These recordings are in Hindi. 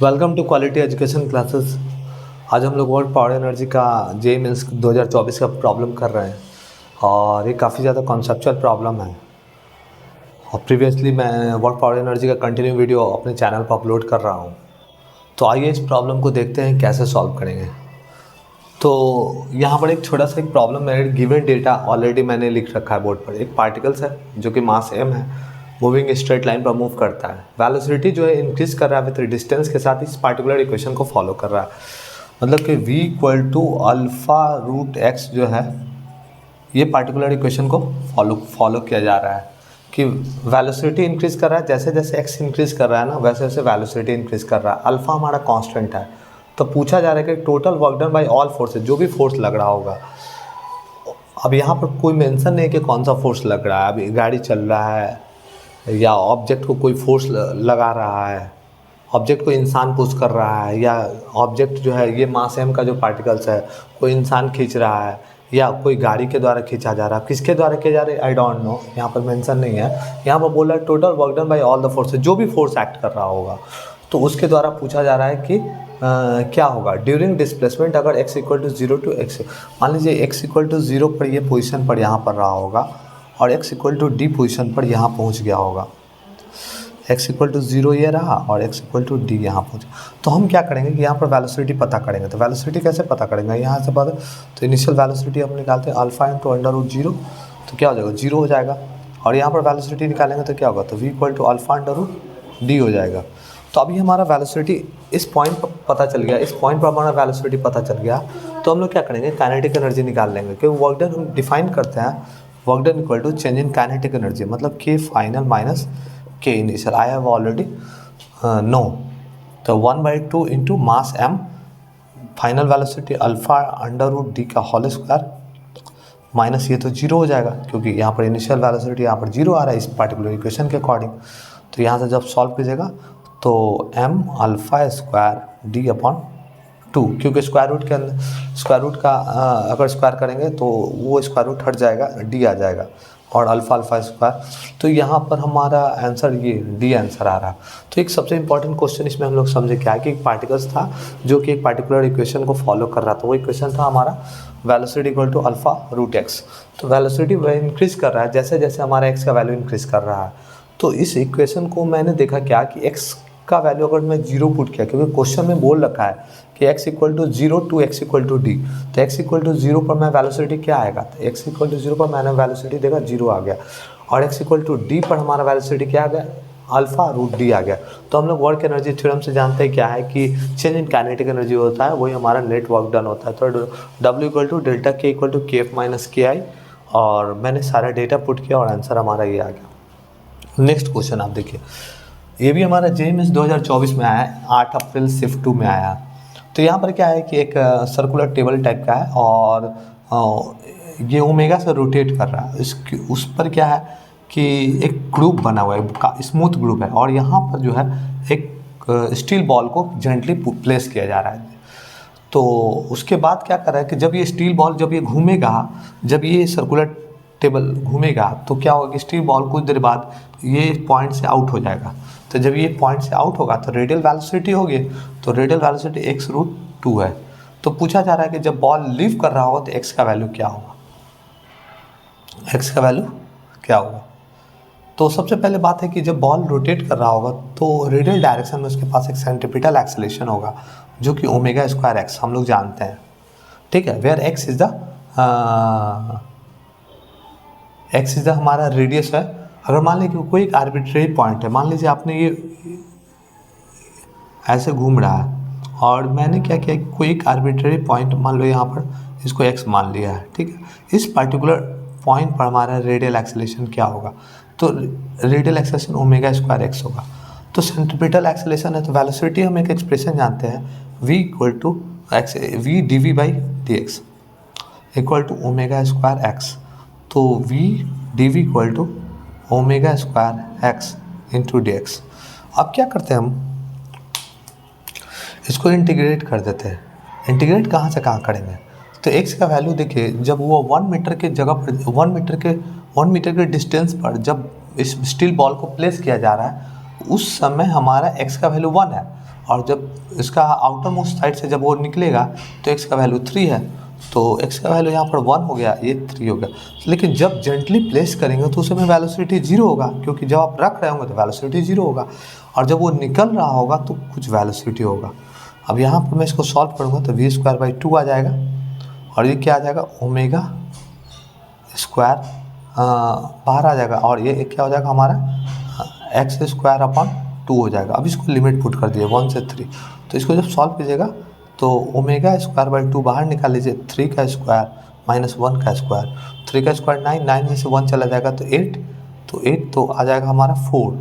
Welcome to quality education classes. आज हम लोग वर्ल्ड पावर एनर्जी का जे मीन्स 2024 का प्रॉब्लम कर रहे हैं और ये काफ़ी ज़्यादा कॉन्सेप्चुअल प्रॉब्लम है। और प्रीवियसली मैं वर्ल्ड पावर एनर्जी का कंटिन्यू वीडियो अपने चैनल पर अपलोड कर रहा हूँ। तो आइए इस प्रॉब्लम को देखते हैं कैसे सॉल्व करेंगे। तो यहाँ पर एक छोटा सा एक प्रॉब्लम है। गिवन डेटा ऑलरेडी मैंने लिख रखा है बोर्ड पर। एक पार्टिकल्स है जो कि मास m है, मूविंग स्ट्रेट लाइन पर मूव करता है। वेलोसिटी जो है इंक्रीज कर रहा है विद डिस्टेंस के साथ इस पार्टिकुलर इक्वेशन को फॉलो कर रहा है। मतलब कि v equal to alpha root x जो है ये पार्टिकुलर इक्वेशन को फॉलो किया जा रहा है कि वेलोसिटी इंक्रीज कर रहा है। जैसे जैसे x इंक्रीज कर रहा है ना वैसे वैसे वेलोसिटी इंक्रीज कर रहा है। अल्फा हमारा कांस्टेंट है। तो पूछा जा रहा है कि total work done by all forces, जो भी फोर्स लग रहा होगा। अब यहाँ पर कोई मेंशन नहीं है कि कौन सा फोर्स लग रहा है। अभी गाड़ी चल रहा है या ऑब्जेक्ट को कोई फोर्स लगा रहा है, ऑब्जेक्ट को इंसान पुश कर रहा है, या ऑब्जेक्ट जो है ये मास m का जो पार्टिकल्स है कोई इंसान खींच रहा है या कोई गाड़ी के द्वारा खींचा जा रहा है। किसके द्वारा किया जा रहा है आई डोंट नो, यहाँ पर मेंशन नहीं है। यहाँ पर बोला है total work done by all the forces, जो भी फोर्स एक्ट कर रहा होगा तो उसके द्वारा पूछा जा रहा है कि क्या होगा ड्यूरिंग डिस्प्लेसमेंट। अगर x equal to 0 to x, मान लीजिए x इक्वल टू 0 पर ये पोजीशन पर यहाँ पर रहा होगा और x equal to d position पर यहाँ पहुँच गया होगा। x इक्वल टू 0 ये रहा और x इक्वल टू d यहाँ पहुँच। तो हम क्या करेंगे कि यहाँ पर वेलोसिटी पता करेंगे। तो वेलोसिटी कैसे पता करेंगे, यहाँ से पता। तो इनिशियल वेलोसिटी हम निकालते हैं अल्फा इंटू अंडर रूट 0, तो क्या हो जाएगा 0 हो जाएगा। और यहाँ पर वेलोसिटी निकालेंगे तो क्या होगा, तो v equal to alpha under root d हो जाएगा। तो अभी हमारा वेलोसिटी इस पॉइंट पर पता चल गया, इस पॉइंट पर हमारा वेलोसिटी पता चल गया। तो हम लोग क्या करेंगे, काइनेटिक एनर्जी निकाल लेंगे। क्योंकि वर्क डन हम डिफाइन करते हैं work done equal to change in kinetic energy, मतलब के फाइनल माइनस के initial. I have already know. तो 1/2 into mass m, final velocity alpha under root d का होल स्क्वायर माइनस ये तो 0 हो जाएगा क्योंकि यहाँ पर इनिशियल वेलोसिटी यहाँ पर 0 आ रहा है इस पार्टिकुलर इक्वेशन के अकॉर्डिंग। तो यहाँ से जब सॉल्व कीजिएगा तो m alpha square D upon 2, क्योंकि स्क्वायर रूट के अंदर स्क्वायर रूट का अगर स्क्वायर करेंगे तो वो स्क्वायर रूट हट जाएगा, d आ जाएगा और अल्फा अल्फा स्क्वायर। तो यहाँ पर हमारा आंसर ये d आंसर आ रहा। तो एक सबसे इंपॉर्टेंट क्वेश्चन इसमें हम लोग समझे क्या है कि एक पार्टिकल्स था जो कि एक पार्टिकुलर इक्वेशन को फॉलो कर रहा था। वो इक्वेशन था हमारा velocity equal to alpha root x. तो वेलोसिटी वह इंक्रीज़ कर रहा है जैसे जैसे हमारा एक्स का वैल्यू इंक्रीज़ कर रहा है। तो इस इक्वेशन को मैंने देखा क्या कि एक्स का वैल्यू अगर मैं 0 पुट किया, क्योंकि क्वेश्चन में बोल रखा है कि x equal to 0 to x equal to d. तो x इक्वल टू 0 पर मैं वेलोसिटी क्या आएगा, तो x इक्वल टू 0 पर मैंने वेलोसिटी देखा 0 आ गया और x इक्वल टू डी पर हमारा वेलोसिटी क्या आ गया, अल्फा रूट डी आ गया। तो हम लोग वर्क एनर्जी थ्योरम से जानते हैं क्या है कि चेंज इन काइनेटिक एनर्जी होता है वही हमारा नेट वर्क डन होता है। तो W इक्वल टू डेल्टा के इक्वल टू के एफ माइनस के आई, और मैंने सारा डेटा पुट किया और आंसर हमारा ये आ गया। नेक्स्ट क्वेश्चन आप देखिए, ये भी हमारा जेईई 2024 में आया है, 8 अप्रैल शिफ्ट 2 में आया। तो यहाँ पर क्या है कि एक सर्कुलर टेबल टाइप का है और ये ओमेगा से रोटेट कर रहा है। उस पर क्या है कि एक ग्रुप बना हुआ है, स्मूथ ग्रुप है, और यहाँ पर जो है एक स्टील बॉल को जेंटली प्लेस किया जा रहा है। तो उसके बाद क्या कर रहा है कि जब ये स्टील बॉल जब ये घूमेगा, जब ये सर्कुलर टेबल घूमेगा तो क्या होगा कि स्टील बॉल कुछ देर बाद ये पॉइंट से आउट हो जाएगा। तो जब ये पॉइंट से आउट होगा तो रेडियल वेलोसिटी होगी, तो रेडियल वेलोसिटी x रूट 2 है। तो पूछा जा रहा है कि जब बॉल लीव कर रहा होगा तो x का वैल्यू क्या होगा, x का वैल्यू क्या होगा। तो सबसे पहले बात है कि जब बॉल रोटेट कर रहा होगा तो रेडियल डायरेक्शन में उसके पास एक सेंट्रीपिटल एक्सेलेरेशन होगा जो कि ओमेगा स्क्वायर एक्स हम लोग जानते हैं, ठीक है। वेयर x इज द हमारा रेडियस है। अगर मान लीजिए कोई एक आर्बिट्रेरी पॉइंट है, मान लीजिए आपने ये ऐसे घूम रहा है और मैंने क्या किया कि कोई एक आर्बिट्रेरी पॉइंट मान लो यहाँ पर इसको x मान लिया है, ठीक है। इस पर्टिकुलर पॉइंट पर हमारा रेडियल एक्सेलेरेशन क्या होगा, तो radial acceleration omega square x होगा। तो सेंट्रीपिटल एक्सेलेरेशन है तो वेलोसिटी हम एक एक्सप्रेशन जानते हैं v equal to x v d v by d x equal to omega square x. तो v d v equal to omega square x into d x. अब क्या करते हैं हम इसको इंटीग्रेट कर देते हैं। इंटीग्रेट कहाँ से कहाँ करेंगे, तो x का वैल्यू देखिए जब वो 1 मीटर के जगह पर 1 मीटर के डिस्टेंस पर जब इस स्टील बॉल को प्लेस किया जा रहा है उस समय हमारा x का वैल्यू 1 है और जब इसका आउटर मोस्ट साइड से जब वो निकलेगा तो x का वैल्यू 3 है, तो x का वैल्यू यहाँ पर 1 हो गया, ये 3 हो गया। लेकिन जब जेंटली प्लेस करेंगे तो उसमें वेलोसिटी 0 होगा, क्योंकि जब आप रख रहे होंगे तो वेलोसिटी 0 होगा, और जब वो निकल रहा होगा तो कुछ वेलोसिटी होगा। अब यहाँ पर मैं इसको सॉल्व करूँगा तो v²/2 आ जाएगा, और ये क्या आ जाएगा, ओमेगा स्क्वायर बाहर आ जाएगा, और ये क्या हो जाएगा हमारा x² हो जाएगा। अब इसको लिमिट पुट कर दिए 1 से 3, तो इसको जब सॉल्व कीजिएगा तो ओमेगा² बाहर निकाल लीजिए, 3 का स्क्वायर माइनस 1 का स्क्वायर, 3 का स्क्वायर 9, 9 में से 1 चला जाएगा तो 8, तो 8 तो आ जाएगा हमारा 4,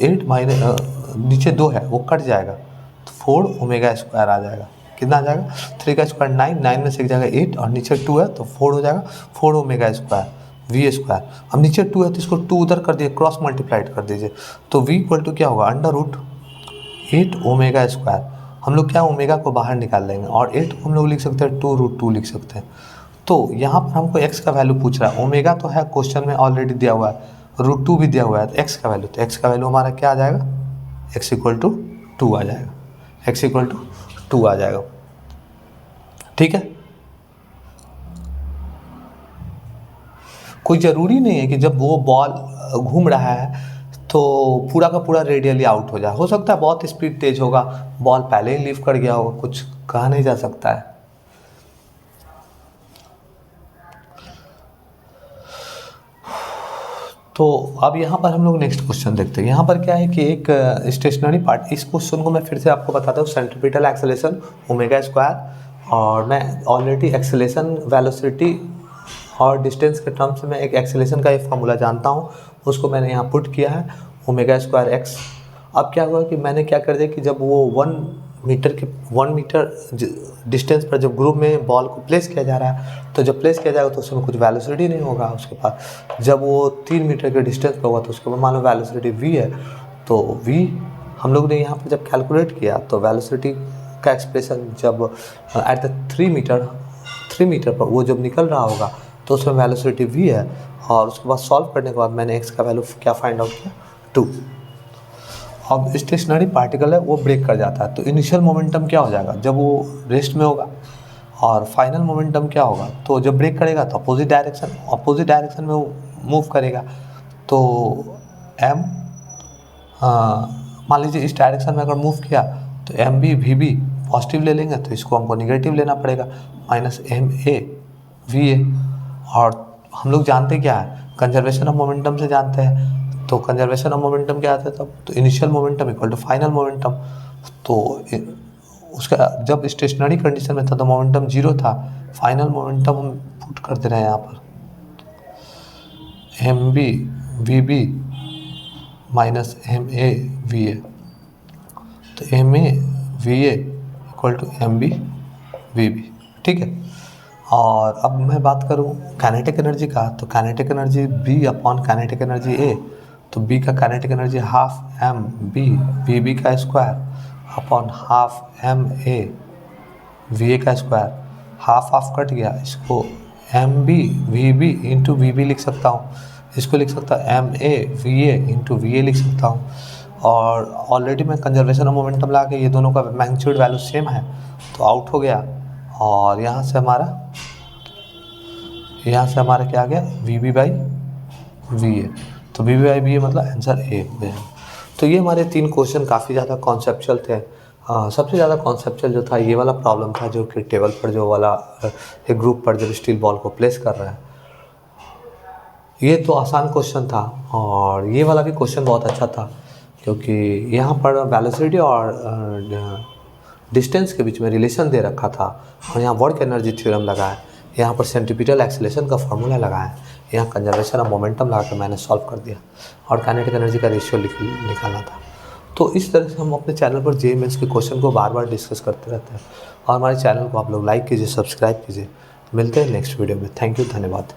8 माइनस नीचे 2 है वो कट जाएगा, तो 4 ओमेगा² आ जाएगा। कितना आ जाएगा, 3 का स्क्वायर 9, 9 में से एक जाएगा 8 और नीचे 2 है तो 4 हो जाएगा, 4 ओमेगा² v²। अब नीचे 2 है तो इसको 2 उधर कर दिए, क्रॉस मल्टीप्लाइड कर दीजिए, तो v क्या होगा, √8 ओमेगा²। हम लोग क्या ओमेगा को बाहर निकाल लेंगे, और 8 को हम लोग लिख सकते हैं 2√2 लिख सकते हैं। तो यहाँ पर हमको x का वैल्यू पूछ रहा है, ओमेगा तो है क्वेश्चन में ऑलरेडी दिया हुआ है, √2 भी दिया हुआ है, तो x का वैल्यू, तो x का वैल्यू हमारा क्या आ जाएगा, x = 2 आ जाएगा, x = 2 आ जाएगा। ठीक है, कोई ज़रूरी नहीं है कि जब वो बॉल घूम रहा है तो पूरा का पूरा रेडियली आउट हो जाए, हो सकता है बहुत स्पीड तेज होगा, बॉल पहले ही लीव कर गया होगा, कुछ कहा नहीं जा सकता है। तो अब यहाँ पर हम लोग नेक्स्ट क्वेश्चन देखते हैं। यहाँ पर क्या है कि एक स्टेशनरी पार्ट, इस क्वेश्चन को मैं फिर से आपको बताता हूँ, सेंट्रीपिटल एक्सेलेरेशन ओमेगा², और मैं ऑलरेडी एक्सेलेरेशन वेलोसिटी और डिस्टेंस के टर्म्स में एक एक्सेलेरेशन का एक फार्मूला जानता हूँ, उसको मैंने यहाँ पुट किया है, ओमेगा²x। अब क्या हुआ कि मैंने क्या कर दिया कि जब वो 1 मीटर डिस्टेंस पर जब ग्रुप में बॉल को प्लेस किया जा रहा है, तो जब प्लेस किया जाएगा तो उसमें कुछ वेलोसिटी नहीं होगा उसके पास। जब वो 3 मीटर के डिस्टेंस पर होगा तो उसके बाद मान लो वेलोसिटी v है, तो v हम लोग ने यहाँ पर जब कैलकुलेट किया तो वेलोसिटी का एक्सप्रेशन जब एट द 3 मीटर पर वो जब निकल रहा होगा तो उसमें वेलोसिटी v है, और उसके बाद सॉल्व करने के बाद मैंने x का वैल्यू क्या फाइंड आउट किया, 2। अब स्टेशनरी पार्टिकल है वो ब्रेक कर जाता है, तो इनिशियल मोमेंटम क्या हो जाएगा, जब वो रेस्ट में होगा, और फाइनल मोमेंटम क्या होगा, तो जब ब्रेक करेगा तो अपोजिट डायरेक्शन में वो मूव करेगा। तो m मान लीजिए इस डायरेक्शन में अगर मूव किया तो mb vb पॉजिटिव ले लेंगे, तो इसको हमको निगेटिव लेना पड़ेगा, माइनस ma va। और हम लोग जानते क्या है, कंजर्वेशन ऑफ मोमेंटम से जानते हैं, तो कंजर्वेशन ऑफ मोमेंटम क्या आता है तब, तो initial momentum equal to final momentum. तो उसका जब स्टेशनरी कंडीशन में था तो मोमेंटम 0 था, फाइनल मोमेंटम हम पुट कर दे रहे हैं यहाँ पर mb vb minus ma va, तो ma va equal to mb vb। ठीक है, और अब मैं बात करूँ काइनेटिक एनर्जी का, तो kinetic energy b upon kinetic energy a, तो b का kinetic energy half m b vb का square upon half m a va का स्क्वायर, हाफ कट गया, इसको mb vb इंटू vb लिख सकता हूँ, इसको लिख सकता हूँ ma va इंटू va लिख सकता हूँ। और ऑलरेडी मैं कंजर्वेशन ऑफ मोमेंटम ला के ये दोनों का मैग्नीट्यूड वैल्यू सेम है तो आउट हो गया, और यहाँ से हमारा क्या आ गया, vb/va, तो vb/va मतलब आंसर ए हो गया। तो ये हमारे 3 क्वेश्चन काफ़ी ज़्यादा कॉन्सेप्चुअल थे। सबसे ज़्यादा कॉन्सेप्चुअल जो था ये वाला प्रॉब्लम था, जो कि टेबल पर जो वाला एक ग्रुप पर जब स्टील बॉल को प्लेस कर रहा है, ये तो आसान क्वेश्चन था, और ये वाला भी क्वेश्चन बहुत अच्छा था, क्योंकि यहाँ पर वेलोसिटी और डिस्टेंस के बीच में रिलेशन दे रखा था, और यहाँ वर्क एनर्जी थ्योरम लगा है, यहाँ पर सेंट्रीपिटल एक्सेलेरेशन का फार्मूला लगा है, यहाँ कंजर्वेशन ऑफ मोमेंटम लगा के मैंने सॉल्व कर दिया, और काइनेटिक एनर्जी का रेशियो निकालना था। तो इस तरह से हम अपने चैनल पर जे मेंस के क्वेश्चन को बार बार डिस्कस करते रहते हैं, और हमारे चैनल को आप लोग लाइक कीजिए, सब्सक्राइब कीजिए। मिलते हैं नेक्स्ट वीडियो में। थैंक यू, धन्यवाद।